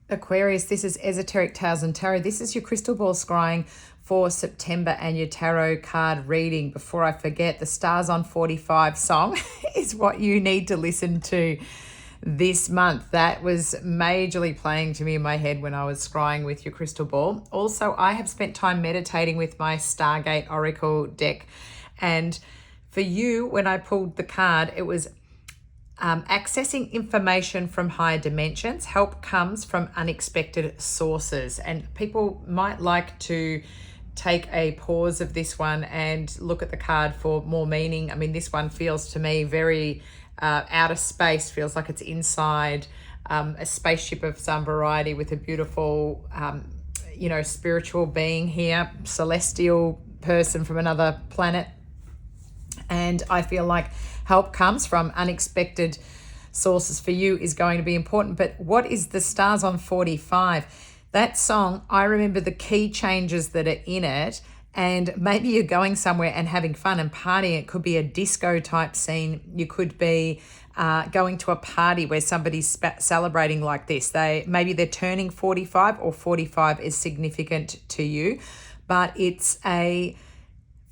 Aquarius, this is Esoteric Tales and Tarot. This is your crystal ball scrying for September and your tarot card reading. Before I forget, the Stars on 45 song is what you need to listen to this month. That was majorly playing to me in my head when I was scrying with your crystal ball. Also, I have spent time meditating with my Stargate Oracle deck. And for you, when I pulled the card, it was accessing information from higher dimensions. Help comes from unexpected sources. And people might like to take a pause of this one and look at the card for more meaning. I mean, this one feels to me very outer space, feels like it's inside a spaceship of some variety with a beautiful, spiritual being here, celestial person from another planet. And I feel like help comes from unexpected sources for you is going to be important. But what is the Stars on 45? That song, I remember the key changes that are in it. And maybe you're going somewhere and having fun and partying. It could be a disco type scene. You could be going to a party where somebody's celebrating like this. Maybe they're turning 45, or 45 is significant to you. But it's a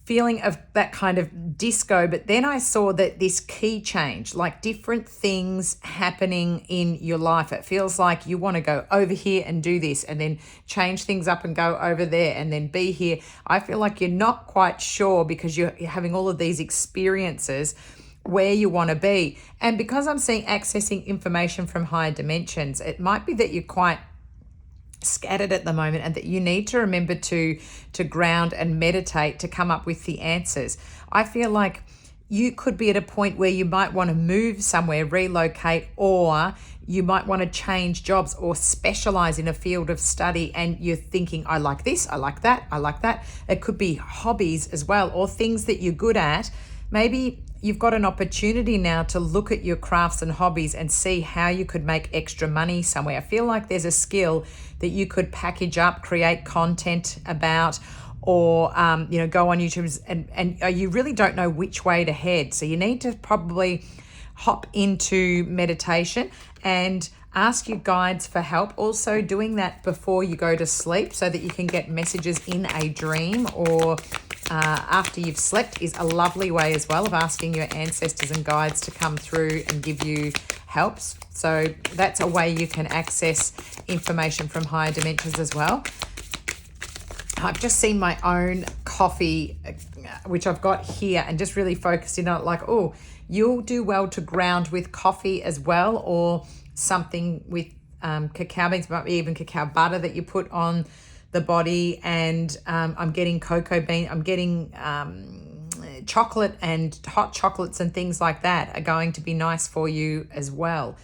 feeling of that kind of disco. But then I saw that this key change, like different things happening in your life. It feels like you want to go over here and do this, and then change things up and go over there, and then be here. I feel like you're not quite sure, because you're having all of these experiences, where you want to be. And because I'm seeing accessing information from higher dimensions, it might be that you're quite scattered at the moment, and that you need to remember to ground and meditate to come up with the answers. I feel like you could be at a point where you might want to move somewhere, relocate, or you might want to change jobs or specialize in a field of study, and you're thinking, I like this, I like that, I like that. It could be hobbies as well, or things that you're good at. Maybe you've got an opportunity now to look at your crafts and hobbies and see how you could make extra money somewhere. I feel like there's a skill that you could package up, create content about, or go on YouTube, and you really don't know which way to head. So you need to probably hop into meditation and ask your guides for help. Also doing that before you go to sleep, so that you can get messages in a dream, or after you've slept is a lovely way as well of asking your ancestors and guides to come through and give you helps. So that's a way you can access information from higher dimensions as well. I've just seen my own coffee, which I've got here, and just really focused in on it, like, oh, you'll do well to ground with coffee as well, or something with cacao beans, maybe even cacao butter that you put on the body. And I'm getting cocoa bean, I'm getting chocolate, and hot chocolates and things like that are going to be nice for you as well,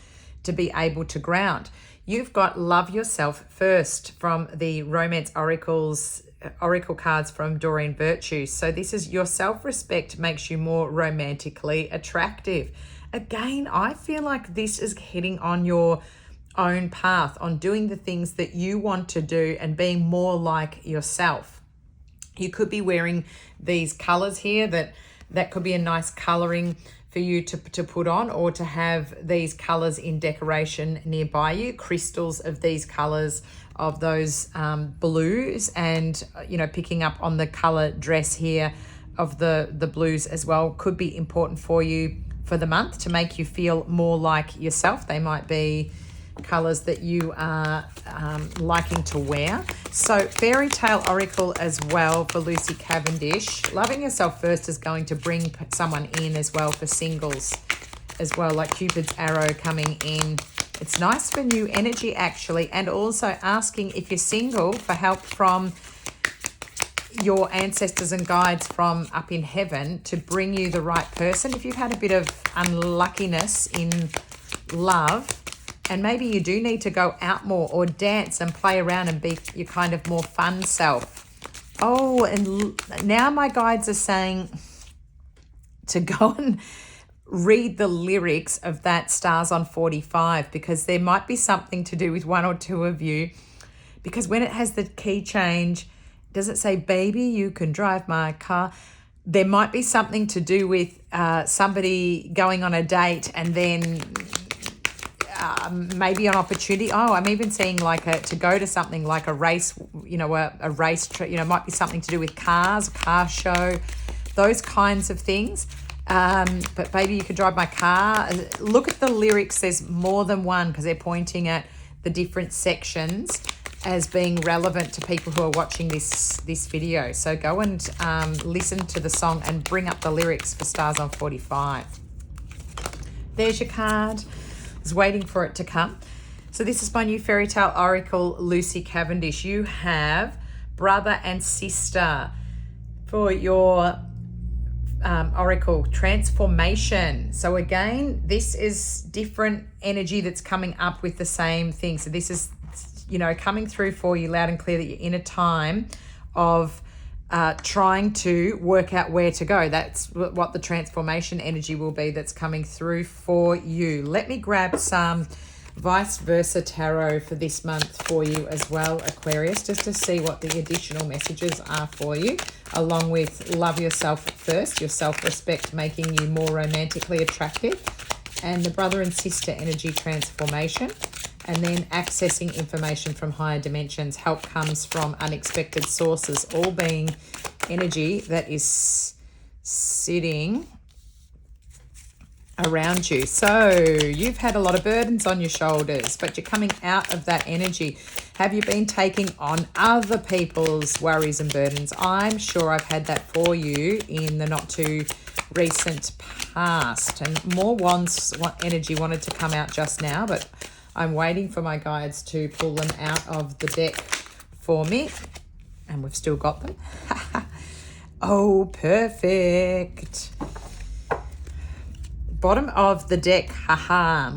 to be able to ground. You've got Love Yourself First from the Romance Oracle cards from Doreen Virtue. So this is your self-respect makes you more romantically attractive. Again, I feel like this is heading on your own path, on doing the things that you want to do and being more like yourself. You could be wearing these colors here, that could be a nice coloring for you to put on, or to have these colors in decoration nearby you, crystals of these colors, of those blues, and picking up on the color dress here of the blues as well could be important for you for the month, to make you feel more like yourself. They might be colors that you are liking to wear. So Fairy Tale Oracle as well for Lucy Cavendish. Loving Yourself First is going to bring someone in as well for singles as well, like Cupid's arrow coming in. It's nice for new energy actually, and also asking, if you're single, for help from your ancestors and guides from up in heaven to bring you the right person. If you've had a bit of unluckiness in love, and maybe you do need to go out more, or dance and play around and be your kind of more fun self. Oh, and now my guides are saying to go and read the lyrics of that Stars on 45, because there might be something to do with one or two of you. Because when it has the key change, does it say, baby, you can drive my car? There might be something to do with somebody going on a date, and then maybe an opportunity. Oh, I'm even seeing like to go to something like a race, a race, might be something to do with cars, car show, those kinds of things. But maybe you could drive my car. Look at the lyrics. There's more than one because they're pointing at the different sections as being relevant to people who are watching this video. So go and listen to the song and bring up the lyrics for Stars on 45. There's your card. I was waiting for it to come. So this is my new fairy tale oracle, Lucy Cavendish. You have brother and sister for your oracle transformation. So again, this is different energy that's coming up with the same thing. So this is, coming through for you loud and clear that you're in a time of trying to work out where to go. That's what the transformation energy will be that's coming through for you. Let me grab some vice versa tarot for this month for you as well, Aquarius, just to see what the additional messages are for you, along with love yourself first, your self-respect making you more romantically attractive, and the brother and sister energy transformation, and then accessing information from higher dimensions. Help comes from unexpected sources, all being energy that is sitting around you. So you've had a lot of burdens on your shoulders, but you're coming out of that energy. Have you been taking on other people's worries and burdens? I'm sure I've had that for you in the not too recent past. And more wands energy wanted to come out just now, but I'm waiting for my guides to pull them out of the deck for me. And we've still got them. Oh, perfect. Bottom of the deck,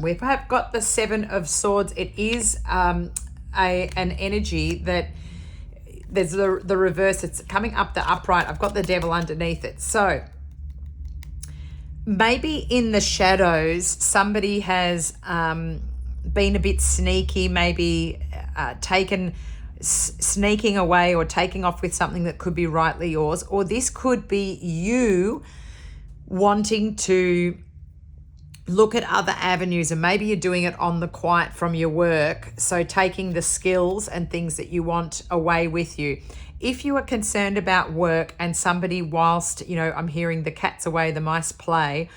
we've got the Seven of Swords. It is an energy that there's the reverse. It's coming up the upright. I've got the Devil underneath it. So maybe in the shadows, somebody has been a bit sneaky, maybe sneaking away or taking off with something that could be rightly yours, or this could be you wanting to look at other avenues, and maybe you're doing it on the quiet from your work. So taking the skills and things that you want away with you. If you are concerned about work and somebody, whilst, I'm hearing the cat's away, the mice play,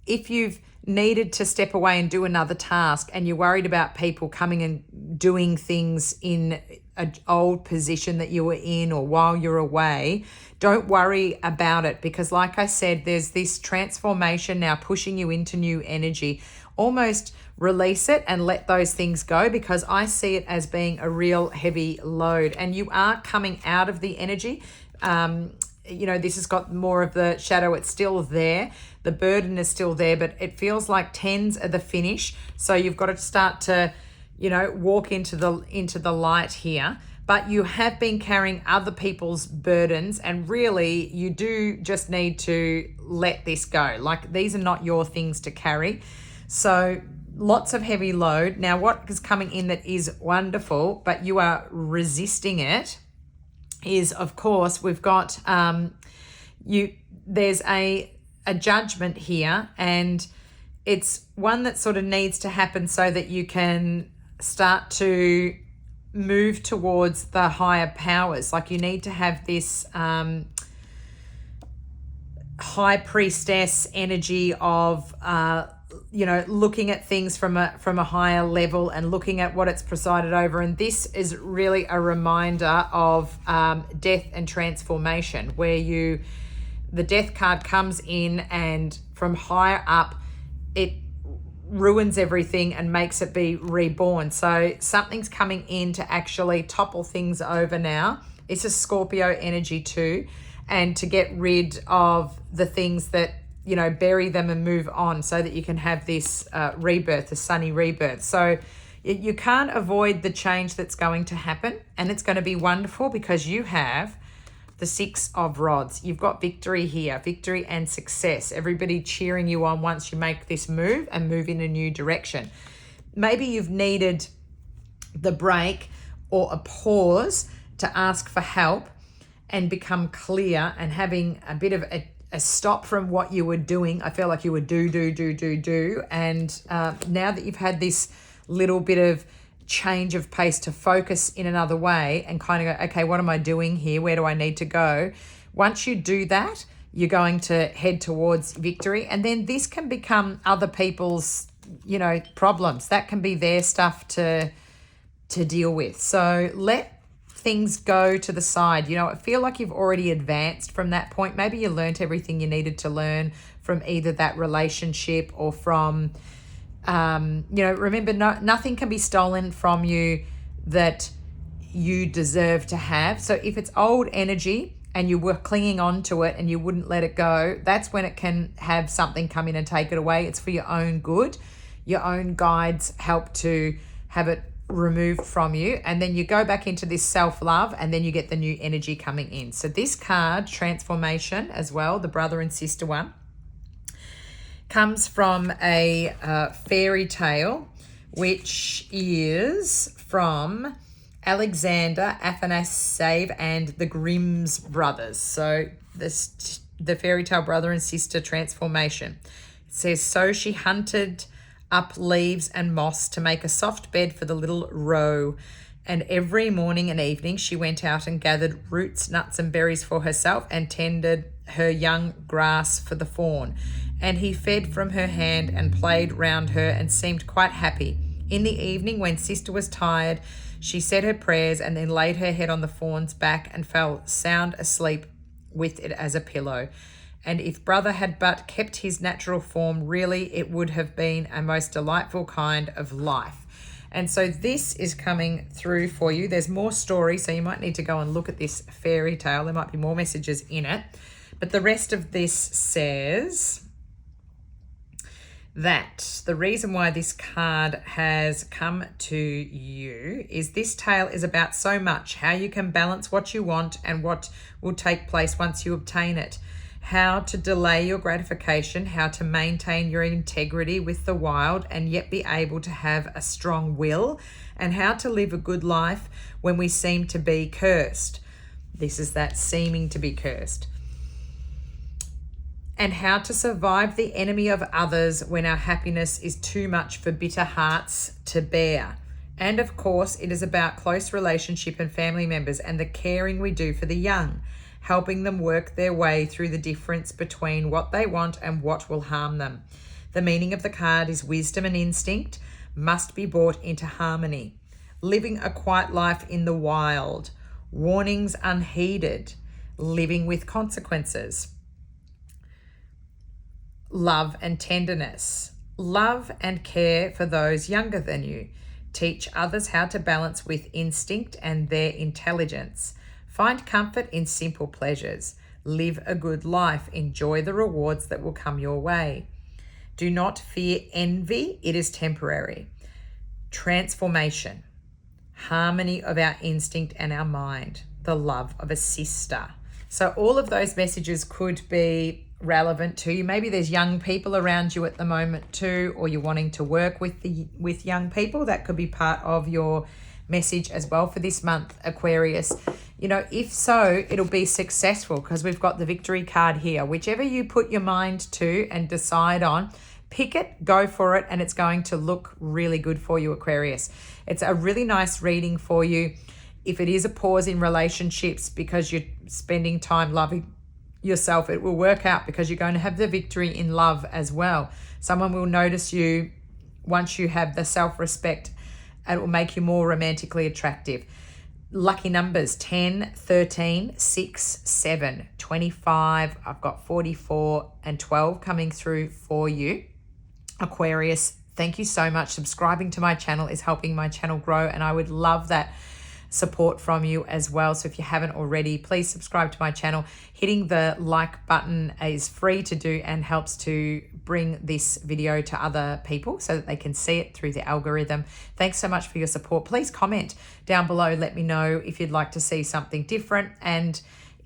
if you've needed to step away and do another task and you're worried about people coming and doing things in an old position that you were in or while you're away, don't worry about it, because like I said, there's this transformation now pushing you into new energy. Almost release it and let those things go, because I see it as being a real heavy load, and you are coming out of the energy. This has got more of the shadow. It's still there. The burden is still there, but it feels like tens are the finish. So you've got to start to, walk into the light here. But you have been carrying other people's burdens, and really you do just need to let this go. Like, these are not your things to carry. So lots of heavy load. Now, what is coming in that is wonderful, but you are resisting it, is, of course, we've got there's a judgment here, and it's one that sort of needs to happen so that you can start to move towards the higher powers. Like, you need to have this high priestess energy of looking at things from a higher level and looking at what it's presided over. And this is really a reminder of death and transformation, where the death card comes in, and from higher up it ruins everything and makes it be reborn. So something's coming in to actually topple things over now. It's a Scorpio energy too, and to get rid of the things that, bury them and move on, so that you can have this rebirth, a sunny rebirth. So you can't avoid the change that's going to happen, and it's going to be wonderful because you have the Six of Rods. You've got victory here, victory and success. Everybody cheering you on once you make this move and move in a new direction. Maybe you've needed the break or a pause to ask for help and become clear, and having a bit of a stop from what you were doing. I felt like you would do. And now that you've had this little bit of change of pace to focus in another way and kind of go, okay, what am I doing here? Where do I need to go? Once you do that, you're going to head towards victory. And then this can become other people's, problems. That can be their stuff to deal with. So let things go to the side. I feel like you've already advanced from that point. Maybe you learned everything you needed to learn from either that relationship or from, remember, nothing can be stolen from you that you deserve to have. So if it's old energy and you were clinging on to it and you wouldn't let it go, that's when it can have something come in and take it away. It's for your own good. Your own guides help to have it removed from you, and then you go back into this self-love, and then you get the new energy coming in. So this card, transformation as well, the brother and sister one, comes from a fairy tale, which is from Alexander Afanasiev and the Grimm's brothers. So the fairy tale brother and sister transformation. It says, so she hunted up leaves and moss to make a soft bed for the little roe. And every morning and evening she went out and gathered roots, nuts and berries for herself and tended her young grass for the fawn. And he fed from her hand and played round her and seemed quite happy. In the evening, when sister was tired, she said her prayers and then laid her head on the fawn's back and fell sound asleep with it as a pillow. And if brother had but kept his natural form, really it would have been a most delightful kind of life. And so this is coming through for you. There's more story, so you might need to go and look at this fairy tale. There might be more messages in it. But the rest of this says that the reason why this card has come to you is this tale is about so much, how you can balance what you want and what will take place once you obtain it. How to delay your gratification, how to maintain your integrity with the wild and yet be able to have a strong will, and how to live a good life when we seem to be cursed. This is that seeming to be cursed. And how to survive the enemy of others when our happiness is too much for bitter hearts to bear. And of course, it is about close relationship and family members and the caring we do for the young, helping them work their way through the difference between what they want and what will harm them. The meaning of the card is wisdom and instinct must be brought into harmony. Living a quiet life in the wild. Warnings unheeded. Living with consequences. Love and tenderness. Love and care for those younger than you. Teach others how to balance with instinct and their intelligence. Find comfort in simple pleasures. Live a good life. Enjoy the rewards that will come your way. Do not fear envy. It is temporary. Transformation. Harmony of our instinct and our mind. The love of a sister. So all of those messages could be relevant to you. Maybe there's young people around you at the moment too, or you're wanting to work with young people. That could be part of your message as well for this month, Aquarius. If so, it'll be successful because we've got the victory card here. Whichever you put your mind to and decide on, pick it, go for it, and it's going to look really good for you, Aquarius. It's a really nice reading for you. If it is a pause in relationships because you're spending time loving yourself, it will work out because you're going to have the victory in love as well. Someone will notice you once you have the self-respect, and it will make you more romantically attractive. Lucky numbers 10, 13, 6, 7, 25. I've got 44 and 12 coming through for you, Aquarius. Thank you so much. Subscribing to my channel is helping my channel grow, and I would love that support from you as well. So if you haven't already, please subscribe to my channel. Hitting the like button is free to do and helps to bring this video to other people so that they can see it through the algorithm. Thanks so much for your support. Please comment down below. Let me know if you'd like to see something different and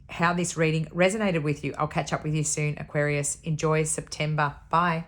how this reading resonated with you. I'll catch up with you soon, Aquarius. Enjoy September. Bye.